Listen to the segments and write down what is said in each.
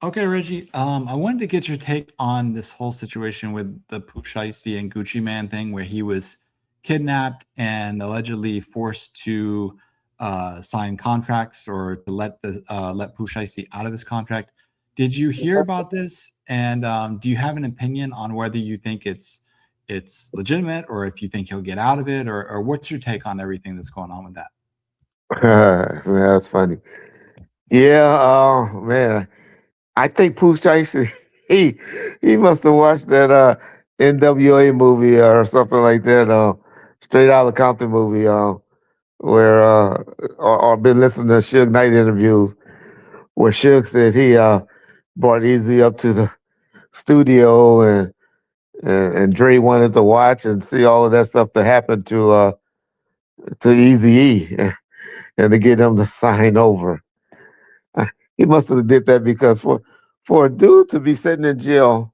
Okay, Reggie. I wanted to get your take on this whole situation with the Pooh Shiesty and Gucci Man thing, where he was kidnapped and allegedly forced to sign contracts or to let Pooh Shiesty out of his contract. Did you hear about this? And do you have an opinion on whether you think it's legitimate, or if you think he'll get out of it, or what's your take on everything that's going on with that? Man, that's funny. Yeah, man, I think Pooh Shiesty, he he must have watched that NWA movie or something like that, Straight Outta Compton movie, where or been listening to Suge Knight interviews where Suge said he brought Easy up to the studio and Dre wanted to watch and see all of that stuff that happened to Easy E and to get him to sign over. Uh, He must have did that because for a dude to be sitting in jail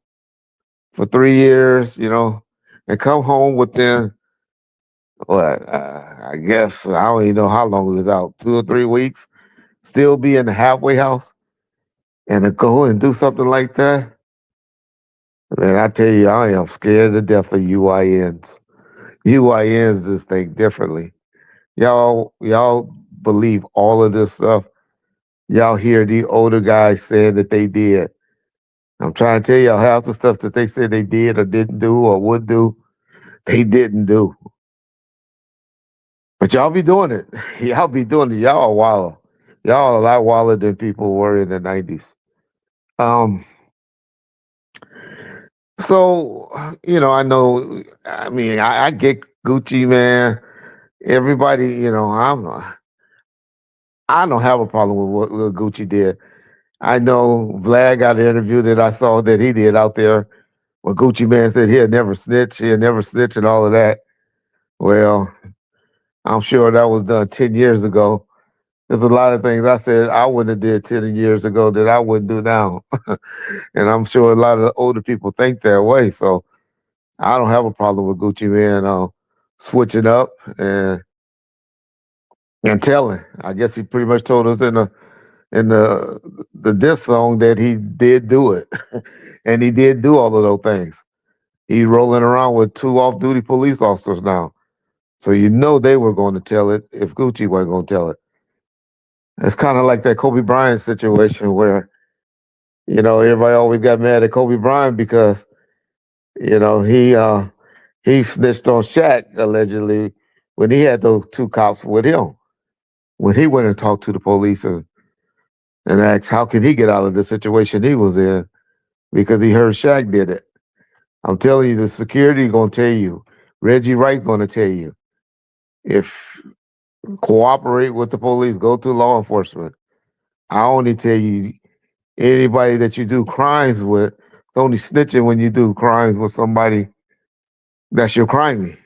for 3 years, and come home within what I guess I don't even know how long he was out, 2 or 3 weeks, still be in the halfway house, and to go and do something like that, man, I tell you, I am scared to death of UINs. UINs just think differently. Y'all believe all of this stuff. Y'all hear the older guys saying that they did. I'm trying to tell y'all half the stuff that they said they did or didn't do or would do, they didn't do. But y'all be doing it. Y'all be doing it. Y'all are wild. Y'all are a lot wilder than people were in the 90s. Um, so I know. I mean, I get Gucci, man. Everybody, I don't have a problem with what Gucci did. I know Vlad got an interview that I saw that he did out there where Gucci Man said he'll never snitch and all of that. Well, I'm sure that was done 10 years ago. There's a lot of things I said I wouldn't have did 10 years ago that I wouldn't do now. And I'm sure a lot of the older people think that way. So I don't have a problem with Gucci Man switching up and telling. I guess he pretty much told us in the diss song that he did do it. And he did do all of those things. He's rolling around with two off-duty police officers now. So they were going to tell it if Gucci wasn't going to tell it. It's kind of like that Kobe Bryant situation where, everybody always got mad at Kobe Bryant because, you know, he uh he snitched on Shaq allegedly when he had those two cops with him. When he went and talked to the police and asked how can he get out of the situation he was in because he heard Shaq did it. I'm telling you, the security gonna tell you, Reggie Wright gonna tell you, if cooperate with the police, go to law enforcement. I only tell you anybody that you do crimes with, it's only snitching when you do crimes with somebody that's your crimey.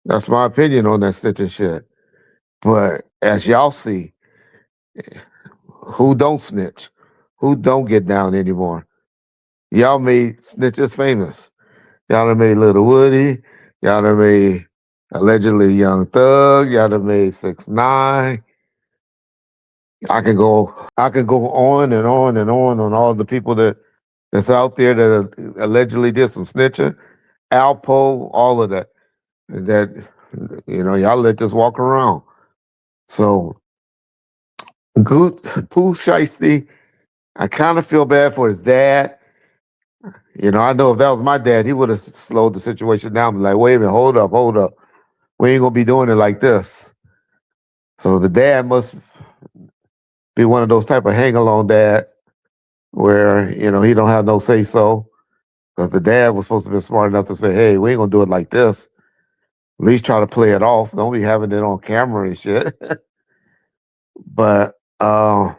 That's my opinion on that snitching shit. But as y'all see, who don't snitch, who don't get down anymore. Y'all made snitches famous. Y'all done made Little Woody. Y'all done made allegedly Young Thug. Y'all done made 6ix9ine. I could go on and on and on all the people that's out there that allegedly did some snitching. Alpo, all of that. That y'all let this walk around. So good Pooh Shiesty, I kind of feel bad for his dad. I know if that was my dad, he would have slowed the situation down. Be like, wait a minute, hold up, hold up. We ain't gonna be doing it like this. So the dad must be one of those type of hang along dads where he don't have no say so. Because the dad was supposed to be smart enough to say, hey, we ain't gonna do it like this. At least try to play it off. Don't be having it on camera and shit. But Pooh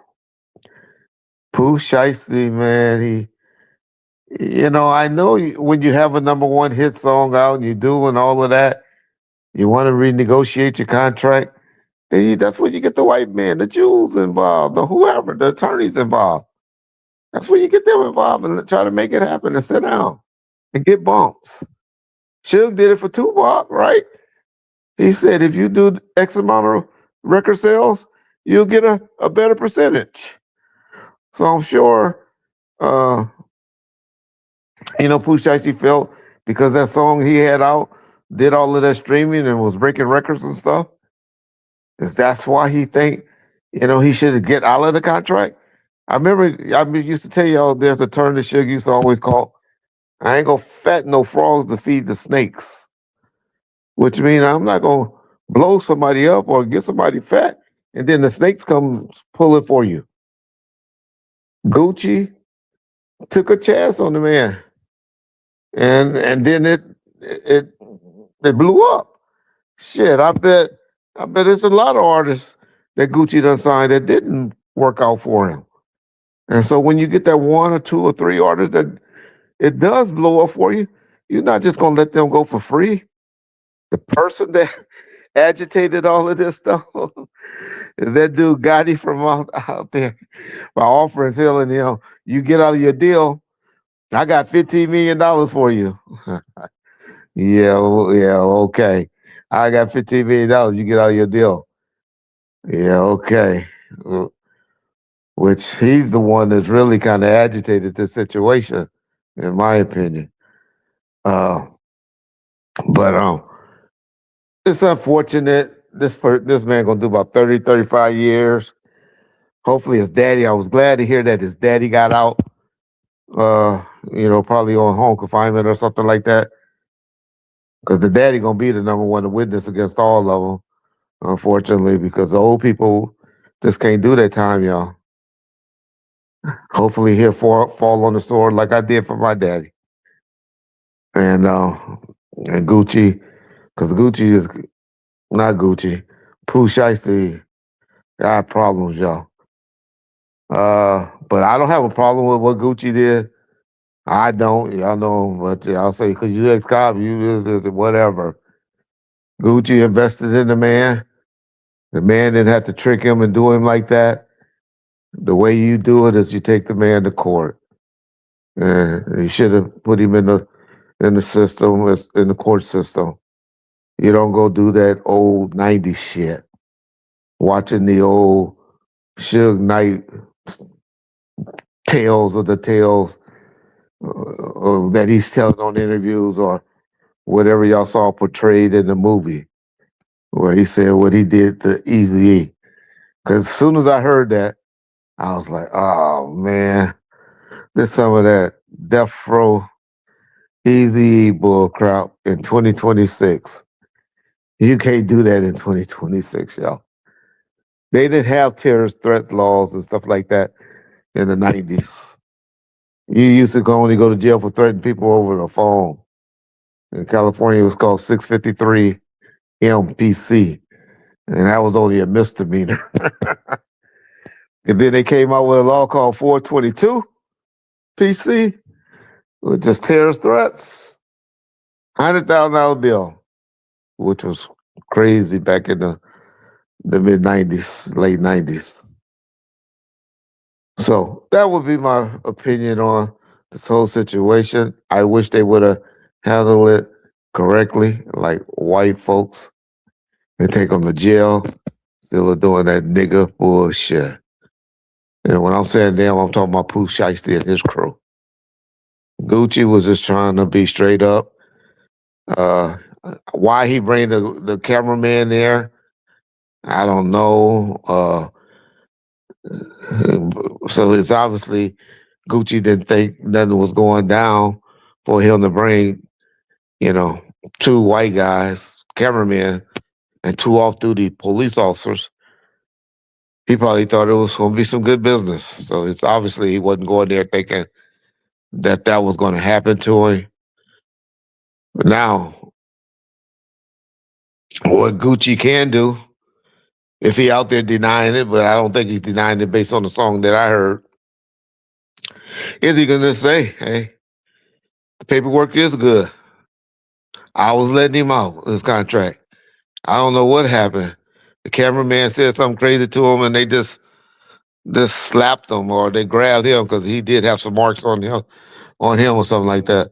Shiesty, man, I know when you have a number one hit song out and you're doing all of that, you want to renegotiate your contract. That's when you get the white man, the Jews involved, the whoever, the attorneys involved. That's when you get them involved and try to make it happen and sit down and get bumps. Suge did it for Tupac, right? He said if you do X amount of record sales, you'll get a better percentage. So I'm sure, uh, Pooh Shiesty felt because that song he had out did all of that streaming and was breaking records and stuff. That's why he think, he should get out of the contract. I remember used to tell y'all there's a term that Suge used to always call, I ain't gonna fat no frogs to feed the snakes, which means I'm not gonna blow somebody up or get somebody fat and then the snakes come pull it for you. Gucci took a chance on the man and then it it blew up. Shit, I bet there's a lot of artists that Gucci done signed that didn't work out for him. And so when you get that one or two or three artists that it does blow up for you, you're not just gonna let them go for free. The person that agitated all of this stuff is that dude Gotti from out there by offering telling him, you get out of your deal, I got $15 million for you. Yeah, yeah, okay. I got $15 million, you get out of your deal. Yeah, okay. Which he's the one that's really kind of agitated this situation, in my opinion. But it's unfortunate. This man gonna do about 30, 35 years. Hopefully his daddy, I was glad to hear that his daddy got out, probably on home confinement or something like that. Because the daddy gonna be the number one witness against all of them, unfortunately, because the old people just can't do that time, y'all. Hopefully he'll fall on the sword like I did for my daddy. And Gucci, because Gucci is not Gucci. Pooh Shiesty got problems, y'all. But I don't have a problem with what Gucci did. I don't, y'all know, but y'all say because you ex-cop, you this, whatever. Gucci invested in the man. The man didn't have to trick him and do him like that. The way you do it is you take the man to court. And you should have put him in the system, in the court system. You don't go do that old 90s shit. Watching the old Suge Knight tales of the tales that he's telling on interviews or whatever y'all saw portrayed in the movie where he said what he did to Eazy-E. Because as soon as I heard that, I was like, oh, man, there's some of that Death Row Eazy-E bull crap in 2026. You can't do that in 2026, y'all. They didn't have terrorist threat laws and stuff like that in the 90s. You used to only go to jail for threatening people over the phone. In California, it was called 653 MPC, and that was only a misdemeanor. And then they came out with a law called 422 PC, with just terrorist threats. $100,000 bill, which was crazy back in the mid 90s, late 90s. So that would be my opinion on this whole situation. I wish they would have handled it correctly, like white folks, and take them to jail. Still doing that nigga bullshit. And when I'm saying them, I'm talking about Pooh Shiesty and his crew. Gucci was just trying to be straight up. Why he bring the cameraman there, I don't know. So it's obviously Gucci didn't think nothing was going down for him to bring, two white guys, cameramen, and two off-duty police officers. He probably thought it was going to be some good business. So it's obviously he wasn't going there thinking that was going to happen to him. But now, what Gucci can do, if he out there denying it, but I don't think he's denying it based on the song that I heard, is he going to say, hey, the paperwork is good. I was letting him out his contract. I don't know what happened. The cameraman said something crazy to him and they just slapped him or they grabbed him because he did have some marks on him or something like that.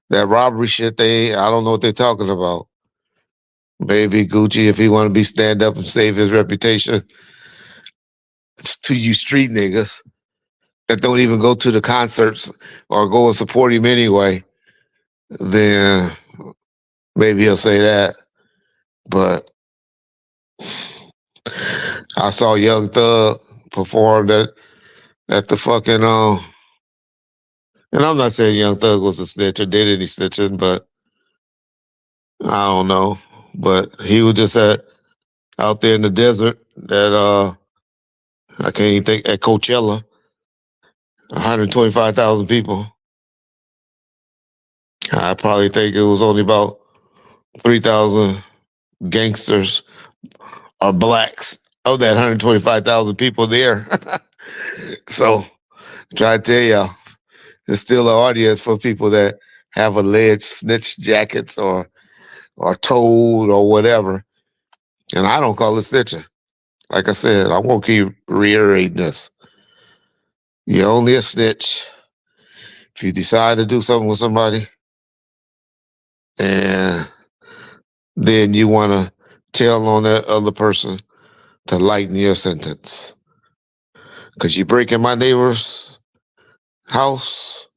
That robbery shit, I don't know what they're talking about. Maybe Gucci, if he want to be stand up and save his reputation, it's to you street niggas. that don't even go to the concerts or go and support him anyway, then maybe he'll say that. But I saw Young Thug perform at the fucking and I'm not saying Young Thug was a snitch or did any snitching, but I don't know. But he was just out there in the desert at I can't even think, at Coachella, 125,000 people. I probably think it was only about 3,000 gangsters or blacks of that 125,000 people there. So try to tell y'all, there's still an audience for people that have alleged snitch jackets or told or whatever. And I don't call it snitching. Like I said, I won't keep reiterating this. You're only a snitch if you decide to do something with somebody and then you want to tell on that other person to lighten your sentence. Because you break in my neighbor's house,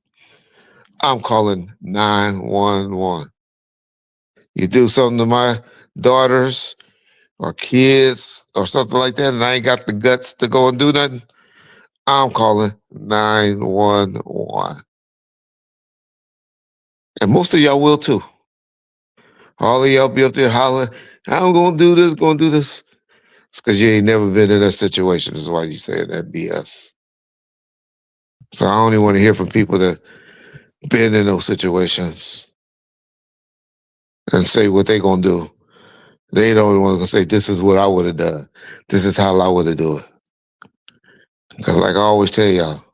I'm calling 911. You do something to my daughters or kids or something like that, and I ain't got the guts to go and do nothing, I'm calling 911. And most of y'all will too. All of y'all be up there hollering, I'm going to do this, going to do this. It's because you ain't never been in that situation, is why you saying that BS. So I only want to hear from people that been in those situations and say what they going to do. They don't want to say, this is what I would have done. This is how I would have do it. Because like I always tell y'all,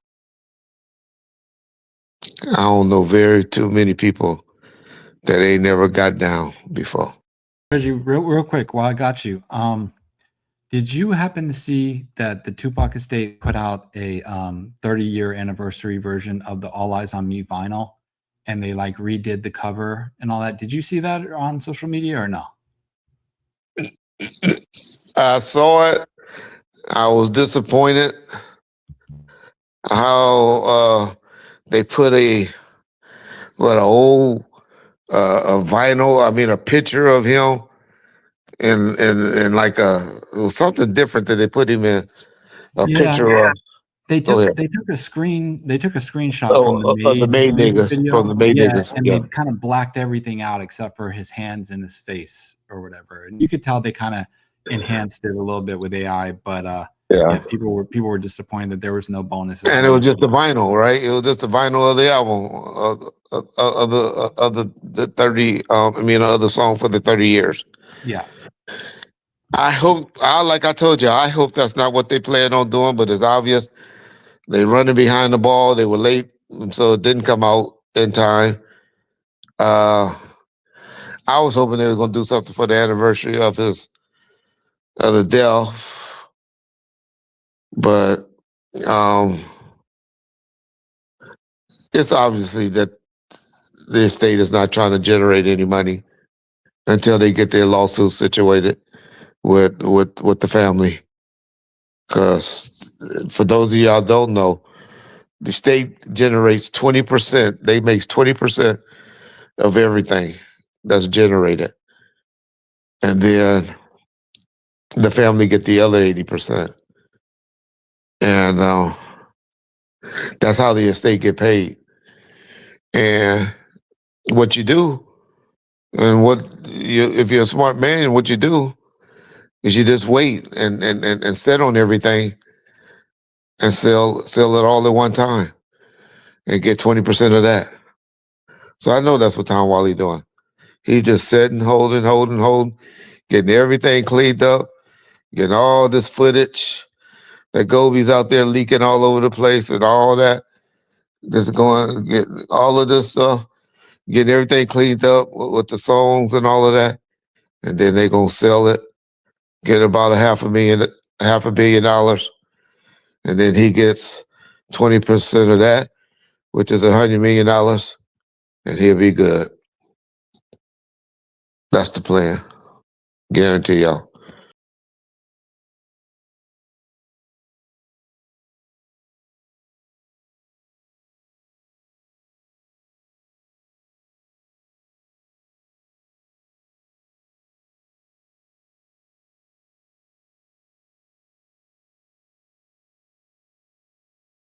I don't know very too many people that ain't never got down before. Reggie, real quick, while I got you, did you happen to see that the Tupac estate put out a 30-year anniversary version of the All Eyes on Me vinyl, and they like redid the cover and all that? Did you see that on social media or no? I saw it. I was disappointed how they put a old a vinyl. I mean, a picture of him in like it was something different that they put him in. A picture of. They took a screenshot from the Made niggas video. from the Made niggas. And they kind of blacked everything out except for his hands and his face or whatever. And you could tell they kind of enhanced it a little bit with AI, but people were disappointed that there was no bonuses. And it was just the vinyl, right? It was just the vinyl of the album of the 30. Of the song for the 30 years. Yeah. I hope, like I told you, I hope that's not what they plan on doing, but it's obvious. They running behind the ball. They were late, so it didn't come out in time. I was hoping they were going to do something for the anniversary of the death, but it's obviously that the estate is not trying to generate any money until they get their lawsuit situated with the family. Because for those of y'all don't know, the state generates 20%. They makes 20% of everything that's generated, and then the family get the other 80%. And that's how the estate get paid. And what you do, and if you're a smart man, what you do is you just wait and sit on everything and sell it all at one time and get 20% of that. So I know that's what Tom Wally doing. He's just sitting, holding, getting everything cleaned up, getting all this footage that Gobi's out there leaking all over the place and all that. Just going, get all of this stuff, getting everything cleaned up with the songs and all of that. And then they going to sell it, get about $500 million. And then he gets 20% of that, which is $100 million. And he'll be good. That's the plan. Guarantee y'all.